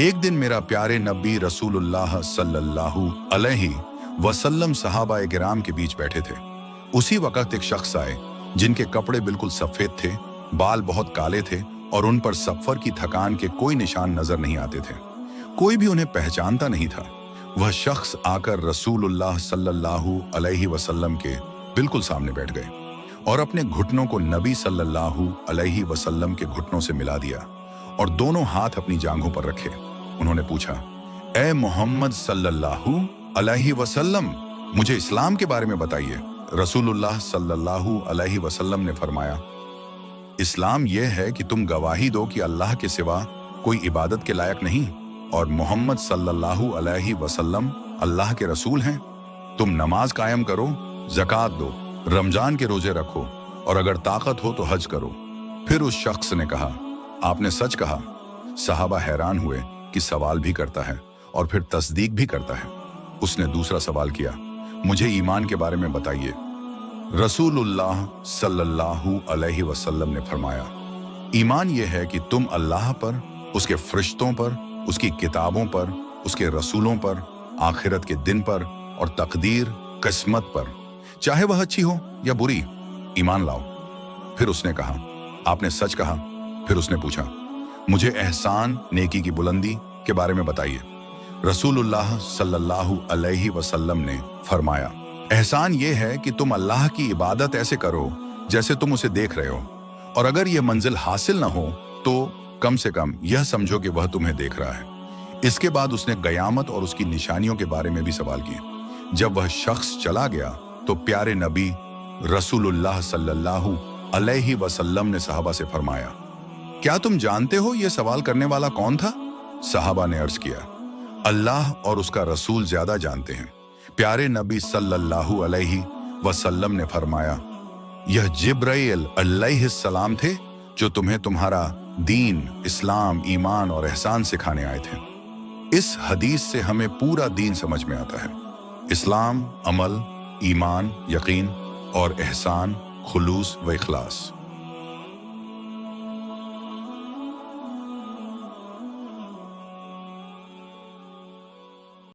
एक दिन मेरा प्यारे नबी रसूलुल्लाह सल्लल्लाहु अलैहि वसल्लम सहाबाए किराम के बीच बैठे थे। उसी वक्त एक शख्स आए जिनके कपड़े बिल्कुल सफेद थे, बाल बहुत काले थे और उन पर सफर की थकान के कोई निशान नजर नहीं आते थे। कोई भी उन्हें पहचानता नहीं था। वह शख्स आकर रसूलुल्लाह सल्लल्लाहु अलैहि वसल्लम के बिल्कुल सामने बैठ गए और अपने घुटनों को नबी सल्लल्लाहु अलैहि वसल्लम के घुटनों से मिला दिया और दोनों हाथ अपनी जांघों पर रखे। उन्होंने पूछा, ए मोहम्मद सल्लल्लाहु अलैहि वसल्लम, मुझे इस्लाम के बारे में बताइए। रसूलुल्लाह सल्लल्लाहु अलैहि वसल्लम ने फरमाया, इस्लाम यह है कि तुम गवाही दो कि अल्लाह के सिवा कोई इबादत के लायक नहीं और मोहम्मद सल्लल्लाहु अलैहि वसल्लम अल्लाह के रसूल हैं। तुम नमाज कायम करो, ज़कात दो, रमजान के रोजे रखो और अगर ताकत हो तो हज करो। फिर उस शख्स ने कहा, आपने सच कहा। सहाबा हैरान हुए कि सवाल भी करता है और फिर तस्दीक भी करता है। उसने दूसरा सवाल किया, मुझे ईमान के बारे में बताइए। रसूलुल्लाह सल्लल्लाहु अलैहि वसल्लम ने फरमाया, ईमान यह है कि तुम अल्लाह पर, उसके फरिश्तों पर, उसकी किताबों पर, उसके रसूलों पर, आखिरत के दिन पर और तकदीर, किस्मत पर, चाहे वह अच्छी हो या बुरी, ईमान लाओ। फिर उसने कहा, आपने सच कहा। फिर उसने पूछा, मुझे एहसान, नेकी की बुलंदी के बारे में बताइए। रसूलुल्लाह सल्लल्लाहु अलैहि वसल्लम ने फरमाया, एहसान ये है कि तुम अल्लाह की इबादत ऐसे करो जैसे तुम उसे देख रहे हो, और अगर यह मंजिल हासिल ना हो तो कम से कम यह समझो कि वह तुम्हें देख रहा है। इसके बाद उसने क़यामत और उसकी निशानियों के बारे में भी सवाल किए। जब वह शख्स चला गया तो प्यारे नबी रसूलुल्लाह सल्लल्लाहु अलैहि वसल्लम ने सहाबा से फरमाया, क्या तुम जानते हो यह सवाल करने वाला कौन था? सहाबा ने अर्ज किया, अल्लाह और उसका रसूल ज्यादा जानते हैं। प्यारे नबी सल्लल्लाहु अलैहि वसल्लम ने फरमाया, यह जिब्राइल अलैहिस्सलाम थे जो तुम्हें तुम्हारा दीन, इस्लाम, ईमान और एहसान सिखाने आए थे। इस हदीस से हमें पूरा दीन समझ में आता है। इस्लाम, अमल, ईमान, यकीन और एहसान, खुलूस व इखलास।